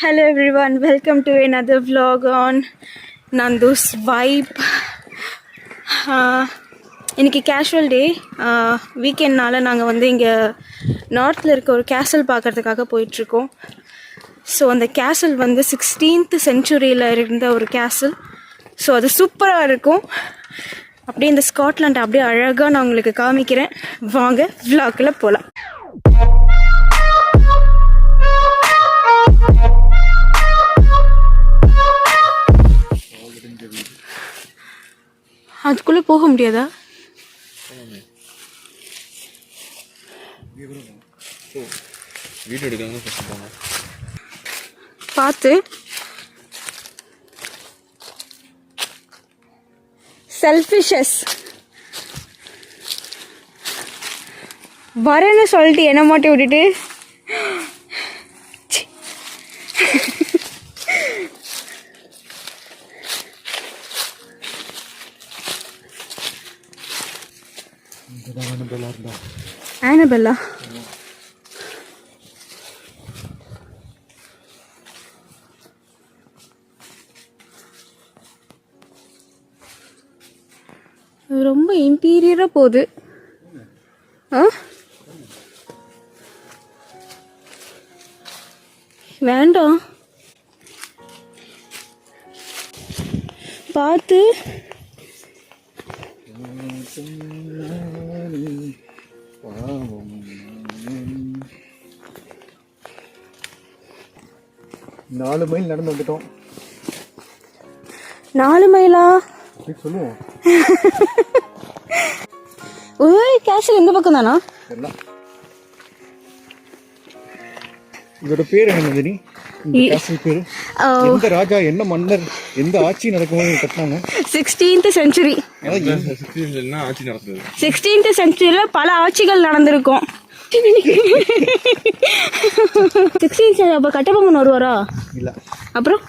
Hello everyone, welcome to another vlog on Nandu's Vibe. இன்னைக்கு casual டே, வீக்கெண்ட்னால நாங்கள் வந்து இங்கே நார்த்தில் இருக்க ஒரு கேசல் பார்க்குறதுக்காக போயிட்டுருக்கோம். ஸோ அந்த கேசல் வந்து 16th சென்ச்சுரியில் இருந்த ஒரு கேசல். ஸோ அது சூப்பராக இருக்கும். அப்படியே இந்த ஸ்காட்லாண்ட் அப்படியே அழகாக நான் உங்களுக்கு காமிக்கிறேன். வாங்க விளாக்கில் போகலாம். அதுக்குள்ளே போக முடியாதா? பார்த்து செல்ஃபிஷஸ் வரேன்னு சொல்லிட்டு என்ன மாட்டி விட்டுட்டு ஆனபெல்லா ரொம்ப இன்டீரியரா போகுது. வேண்டாம், பார்த்து. நாலு மைல் நடந்து வந்துட்டோம். 4 மைலா சொல்லுவோம். கேஷல் இந்த பக்கம் தானா? இதோட பேர் என்ன மதினி? பேரு எந்த ராஜா, என்ன மன்னர், எந்த ஆட்சி நடக்கும்போது கட்டினாங்க? 16th century. 16th சென்ச்சுரியில பல ஆட்சிகள் நடந்திருக்கும். 16th century. அப்ப கட்டபொம்மன் வருவாரா? இல்ல. அப்புறம்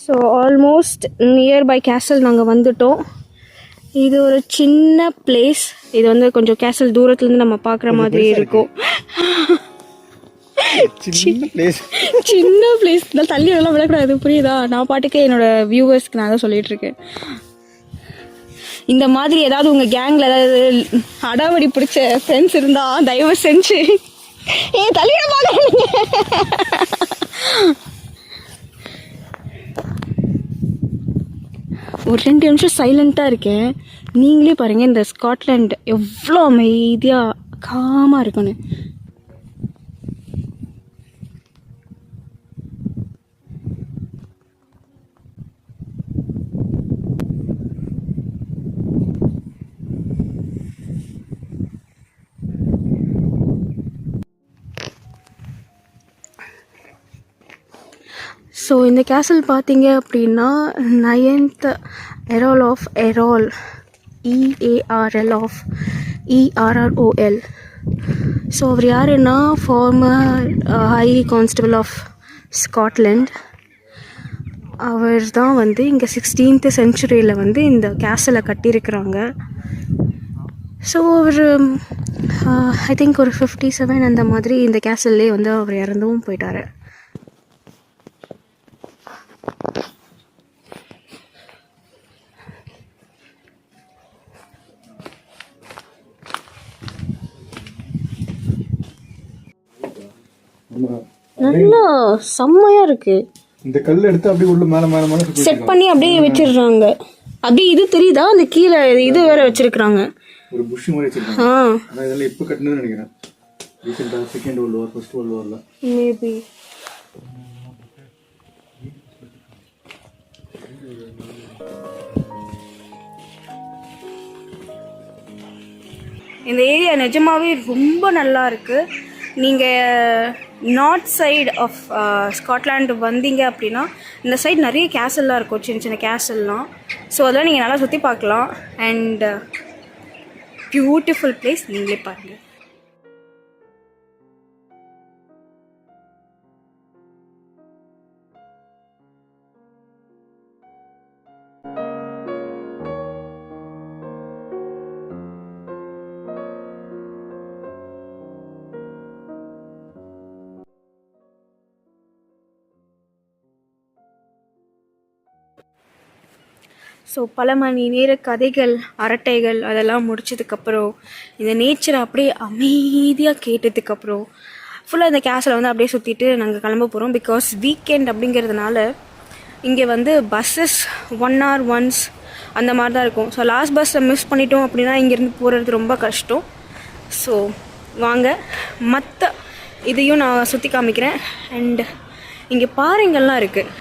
ஸோ ஆல்மோஸ்ட் நியர்பை கேசல் நாங்கள் வந்துட்டோம். இது ஒரு சின்ன பிளேஸ். இது வந்து கொஞ்சம் கேசல் தூரத்துலேருந்து நம்ம பார்க்குற மாதிரி இருக்கும். சின்ன பிளேஸ் நான் தள்ளி எல்லாம் விடக்கூடாது, புரியுதா? நான் பாட்டுக்கு என்னோட வியூவர்ஸ்க்கு நான் தான் சொல்லிட்டு இருக்கேன். இந்த மாதிரி ஏதாவது உங்கள் கேங்கில் ஏதாவது அடாவடி பிடிச்ச ஃப்ரெண்ட்ஸ் இருந்தால் தயவு செஞ்சு தள்ளிட பார்க்குறீங்க. ஒரு 2 நிமிஷம் சைலண்ட்டாக இருக்கேன். நீங்களே பாருங்கள் இந்த ஸ்காட்லாண்ட் எவ்வளோ அமைதியாக காமாக இருக்குன்னு. ஸோ இந்த கேசல் பார்த்தீங்க அப்படின்னா 9th Earl of Errol, EARL ஆஃப் ERROL. ஸோ அவர் யாருன்னா former high constable of Scotland. அவர் தான் வந்து இங்கே 16th சென்ச்சுரியில் வந்து இந்த கேசலை கட்டியிருக்கிறாங்க. ஸோ அவர் ஐ திங்க் ஒரு 57 அந்த மாதிரி இந்த கேசல்லே வந்து அவர் இறந்தும் போயிட்டார். நல்லா செம்மையா இருக்கு. இந்த கல் எடுத்து அப்படியே உள்ள மேல மேல மேல செட் பண்ணி அப்படியே வச்சிடுறாங்க. அப்படியே இது தெரியுதா? அந்த கீழே இது வேற வச்சிருக்காங்க, ஒரு புஷ் மாதிரி வச்சிருக்காங்க. ஆனா இதெல்லாம் இப்ப கட்டணும்னு நினைக்கிறேன். ரீசெண்டா second world war, first world வார்ல மேபி. இந்த ஏரியா நிஜமாவே ரொம்ப நல்லா இருக்கு. நீங்கள் நார்த் சைடு ஆஃப் ஸ்காட்லாண்டு வந்தீங்க அப்படின்னா இந்த சைடு நிறைய கேசல்லாம் இருக்கும், சின்ன சின்ன கேசல்லாம். ஸோ அதெல்லாம் நீங்கள் நல்லா சுற்றி பார்க்கலாம். அண்ட் பியூட்டிஃபுல் பிளேஸ், நீங்களே பாருங்கள். ஸோ பல மணி நேர கதைகள் அரட்டைகள் அதெல்லாம் முடிச்சதுக்கப்புறம் இந்த நேச்சரை அப்படியே அமைதியாக கேட்டதுக்கப்புறம் ஃபுல்லாக இந்த கேஸில் வந்து அப்படியே சுற்றிட்டு நாங்கள் கிளம்ப போகிறோம். பிகாஸ் வீக்கெண்ட் அப்படிங்கிறதுனால இங்கே வந்து பஸ்ஸஸ் 1 hour ஒன்ஸ் அந்த மாதிரி தான் இருக்கும். ஸோ லாஸ்ட் பஸ்ஸை மிஸ் பண்ணிட்டோம் அப்படின்னா இங்கேருந்து போகிறது ரொம்ப கஷ்டம். ஸோ வாங்க மற்ற இதையும் நான் சுற்றி காமிக்கிறேன். அண்ட் இங்கே பாறைங்கள்லாம் இருக்குது.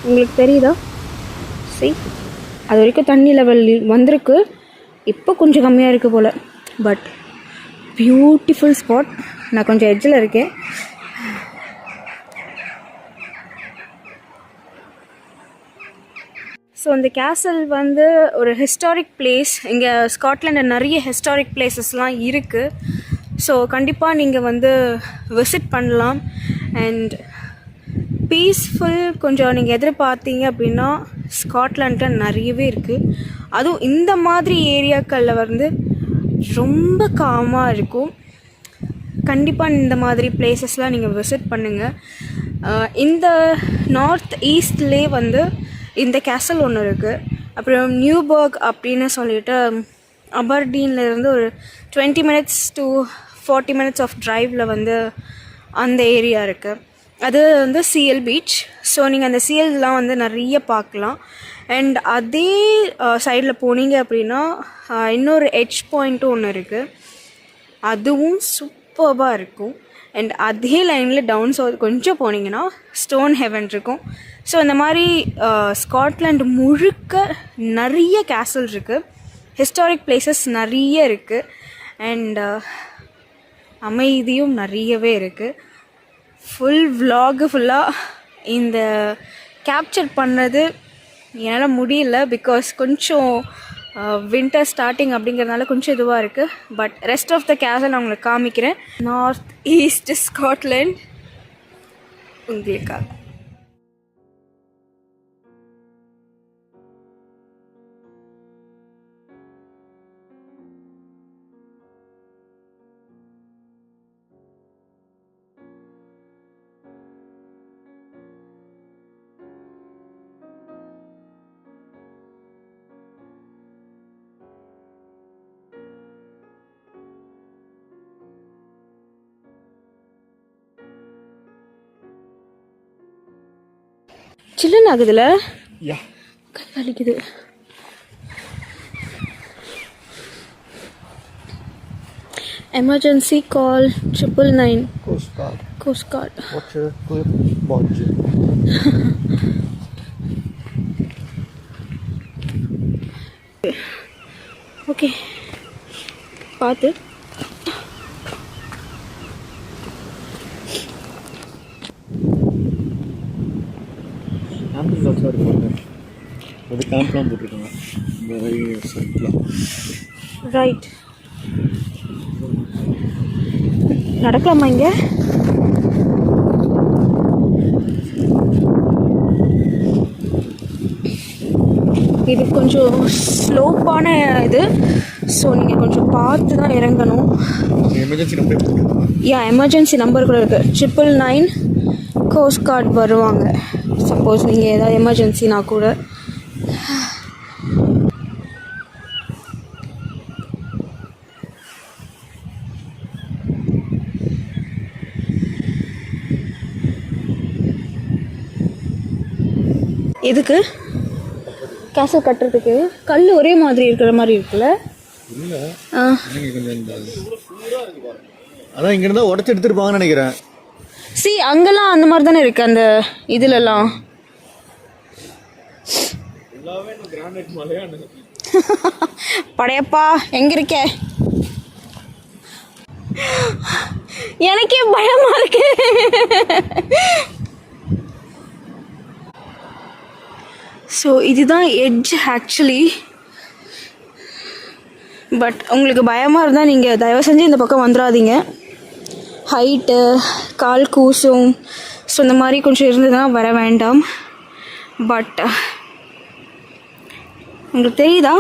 உங்களுக்கு தெரியுதா? அது வரைக்கும் தண்ணி லெவல் வந்திருக்கு. இப்போ கொஞ்சம் கம்மியாக இருக்குது போல். But beautiful spot. நான் கொஞ்சம் எட்ஜில் இருக்கேன். ஸோ இந்த கேசல் வந்து ஒரு ஹிஸ்டாரிக் பிளேஸ். இங்கே ஸ்காட்லாண்டில் நிறைய ஹிஸ்டாரிக் பிளேசஸ்லாம் இருக்குது. ஸோ கண்டிப்பாக நீங்கள் வந்து விசிட் பண்ணலாம். அண்ட் பீஸ்ஃபுல் கொஞ்சம் நீங்கள் எதிர்பார்த்தீங்க அப்படின்னா ஸ்காட்லாண்டில் நிறையவே இருக்குது. அதுவும் இந்த மாதிரி ஏரியாக்களில் வந்து ரொம்ப காமாக இருக்கும். கண்டிப்பாக இந்த மாதிரி பிளேசஸ்லாம் நீங்கள் விசிட் பண்ணுங்கள். இந்த நார்த் ஈஸ்ட்லேயே வந்து இந்த கேசல் ஒன்று இருக்குது. அப்புறம் நியூபர்க் அப்படின்னு சொல்லிட்டு அபர்டீன்லேருந்து ஒரு 20 minutes to 40 minutes ஆஃப் ட்ரைவில் வந்து அந்த ஏரியா இருக்குது. அது வந்து சிஎல் பீச். ஸோ நீங்கள் அந்த சிஎல்லாம் வந்து நிறைய பார்க்கலாம். அண்ட் அதே சைடில் போனீங்க அப்படின்னா இன்னொரு எட்ஜ் பாயிண்ட்டும் ஒன்று இருக்குது. அதுவும் சூப்பர்பாக இருக்கும். அண்ட் அதே லைனில் டவுன் சவுத் கொஞ்சம் போனீங்கன்னா ஸ்டோன் ஹெவன் இருக்கும். ஸோ இந்த மாதிரி ஸ்காட்லாண்டு முழுக்க நிறைய கேசல் இருக்குது. ஹிஸ்டாரிக் பிளேசஸ் நிறைய இருக்குது. அண்ட் அமைதியும் நிறையவே இருக்குது. ஃபுல் vlog ஃபுல்லாக இந்த கேப்சர் பண்ணது என்னால் முடியல. பிகாஸ் கொஞ்சம் வின்டர் ஸ்டார்டிங் அப்படிங்கிறதுனால கொஞ்சம் இதுவாக இருக்குது. பட் ரெஸ்ட் ஆஃப் த கேசல் நான் உங்களுக்கு காமிக்கிறேன். நார்த் ஈஸ்ட் ஸ்காட்லாண்ட் உங்களுக்காக. சில்லுன்னு ஆகுதுல, கை வலிக்குது. எமர்ஜென்சி கால் 999. Coast Guard. Watcher Clip Bodge. Okay பார்த்து. அது கேம்ப்லாம் போட்டிருக்காங்க நிறைய சர்க்கிளாக. ரைட், நடக்கலாமா இங்கே? இது கொஞ்சம் ஸ்லோப்பான இது. ஸோ நீங்கள் கொஞ்சம் பார்த்து தான் இறங்கணும். எமர்ஜென்சி நம்பர் எமர்ஜென்சி நம்பர் கூட இருக்குது. 999 கோஸ்ட் கார்டு வருவாங்க. சப்போஸ் நீங்கள் ஏதாவது எமர்ஜென்சினா கூட. எதுக்கு கேசல் கட்டுறதுக்கு? கல் ஒரே மாதிரி இருக்கிற மாதிரி இருக்குல்ல? அதான் இங்க இருந்தா உடச்சு எடுத்துருப்பாங்கன்னு நினைக்கிறேன். அங்கெல்லாம் அந்த மாதிரி தானே இருக்கு அந்த இதுலலாம். படையப்பா எங்க இருக்க? எனக்கே பயமா இருக்கு. ஸோ இதுதான் எட்ஜ் ஆக்சுவலி. பட் உங்களுக்கு பயமாக இருந்தால் நீங்கள் தயவு செஞ்சு இந்த பக்கம் வந்துடாதீங்க. ஹைட்டு கால் கூசும். ஸோ இந்த மாதிரி கொஞ்சம் இருந்ததுன்னா வர வேண்டாம். பட் உங்களுக்கு தெரியுதா?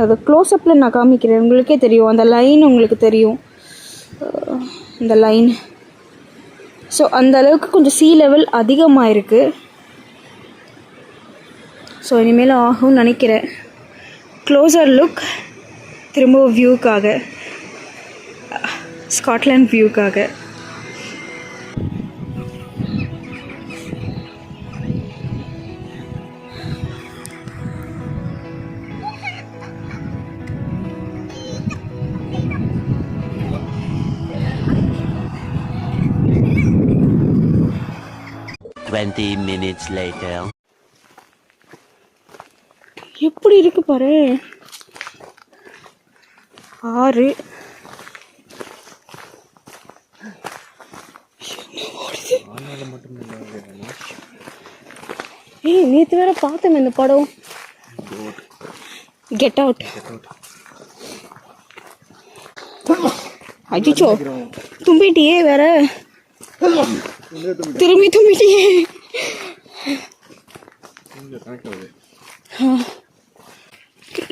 அது க்ளோஸ்அப்பில் நான் காமிக்கிறேன். உங்களுக்கே தெரியும், அந்த லைன் உங்களுக்கு தெரியும், இந்த லைன். ஸோ அந்த அளவுக்கு கொஞ்சம் லெவல் அதிகமாக இருக்குது. ஸோ இனிமேல் ஆகும்னு நினைக்கிறேன். க்ளோசர் லுக் திரும்ப வியூக்காக, ஸ்காட்லாண்ட் வியூக்காக. minutes later. எப்படி இருக்கு பாரு ஆறு. ஏய் நேற்று வேற பார்த்தோம் இந்த படம், கெட் அவுட். அஜிச்சோ தும்பிட்டியே வேற, திரும்பி தும்பிட்டியே.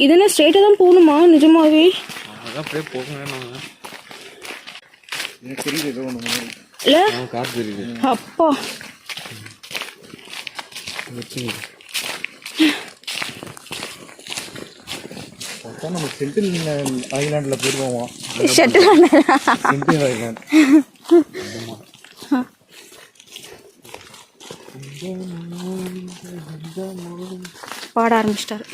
இதெல்லாம் ஸ்ட்ரெயிட்டாக தான் போகணுமா நிஜமாவே? இல்லை அப்பா நம்ம சென்டில் ஐலாண்டில் போயிடுவோம். சென்டில் ஐலாண்ட் பாட ஆரம்பிச்சிட்டாரு.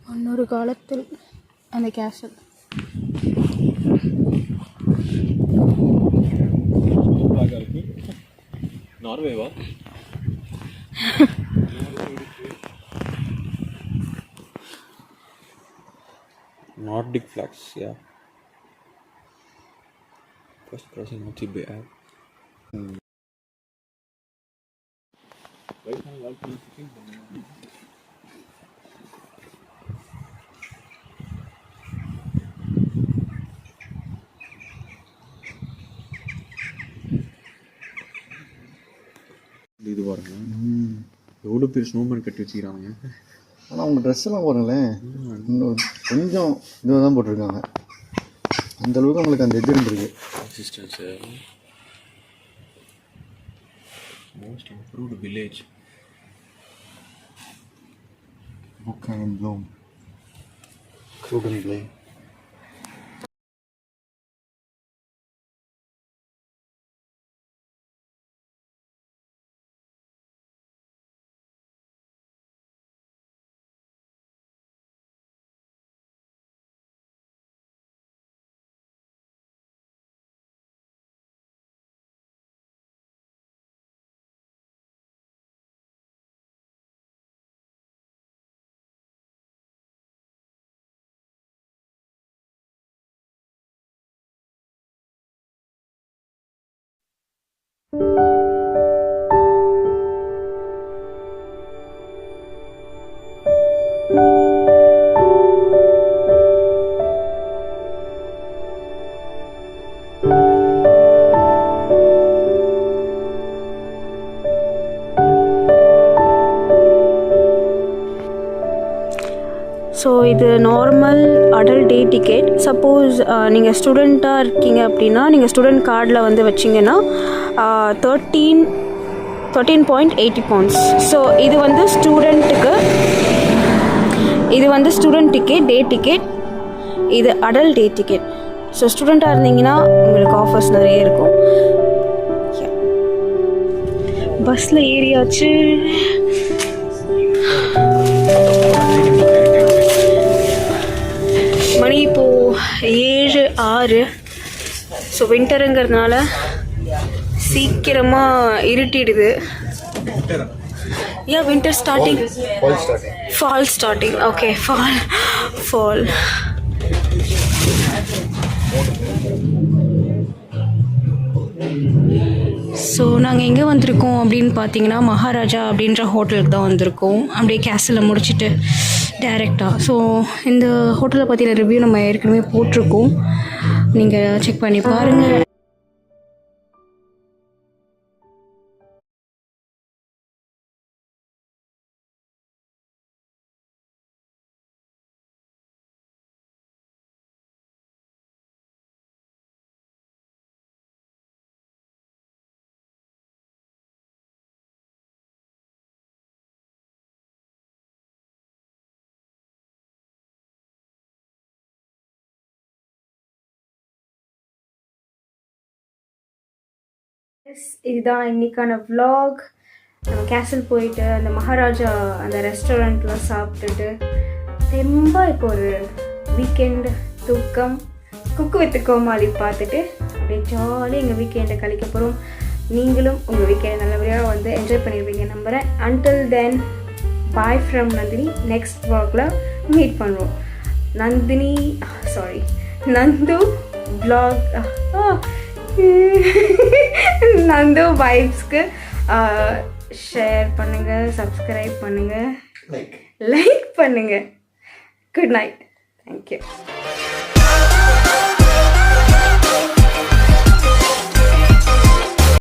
முன்னொரு காலத்தில் அந்த கேசல். நார்வேவா? Nordic flags, yeah. First crossing of Tibet. இது பாருங்க, எவ்வளோ பெரிய ஸ்னோமேன் கட்டி வச்சுக்கிறாங்க. ஆனால் அவங்க ட்ரெஸ் எல்லாம் பாருங்களேன், இன்னும் கொஞ்சம் இதுவாக தான் போட்டிருக்காங்க. அந்த அளவுக்கு அவங்களுக்கு அந்த இது இருந்திருக்கு. Assistance most improved village. Book and bloom க்ரூடன் பிளே. ஸோ இது normal adult day ticket. Suppose நீங்கள் ஸ்டூடெண்ட்டாக இருக்கீங்க அப்படின்னா நீங்கள் ஸ்டூடெண்ட் கார்டில் வந்து வச்சிங்கன்னா 13.80 pounds. ஸோ இது வந்து ஸ்டூடெண்ட் டிக்கெட், டே டிக்கெட். இது அடல்ட் டே டிக்கெட். ஸோ ஸ்டூடெண்ட்டாக இருந்தீங்கன்னா உங்களுக்கு ஆஃபர்ஸ் நிறைய இருக்கும். பஸ்ஸில் ஏறியாச்சு. மணி இப்போது 7:06. ஸோ வின்டருங்கிறதுனால சீக்கிரமாக இருட்டிடுது. Yeah, winter starting. Fall starting. Okay, fall. So நாங்கள் எங்கே வந்திருக்கோம் அப்படின்னு பார்த்தீங்கன்னா மகாராஜா அப்படின்ற ஹோட்டலுக்கு தான் வந்திருக்கோம். அப்படியே கேசலில் முடிச்சுட்டு டைரெக்டாக. ஸோ இந்த ஹோட்டலை பற்றின ரிவ்யூ நம்ம ஏற்கனவே போட்டிருக்கோம், நீங்கள் செக் பண்ணி பாருங்கள். இதுதான் இன்னைக்கான vlog. நம்ம கேசல் போயிட்டு அந்த மகாராஜா அந்த ரெஸ்டாரண்ட்டில் சாப்பிட்டுட்டு ரொம்ப இப்போ ஒரு வீக்கெண்ட் தூக்கம் குக்கு வித் கோமாளி பார்த்துட்டு அப்படியே ஜாலியாக எங்கள் வீக்கெண்டை கழிக்க போகிறோம். நீங்களும் உங்கள் வீக்கெண்டை நல்லபடியாக வந்து என்ஜாய் பண்ணியிருப்பீங்க நம்புகிறேன். Until then bye from Nandini. Next vlogல மீட் பண்ணுவோம். நந்து vlog நந்து வைப்ஸ்க்கு ஷேர் பண்ணுங்கள், சப்ஸ்கிரைப் பண்ணுங்கள், லைக் பண்ணுங்கள். Good night. தேங்க்யூ.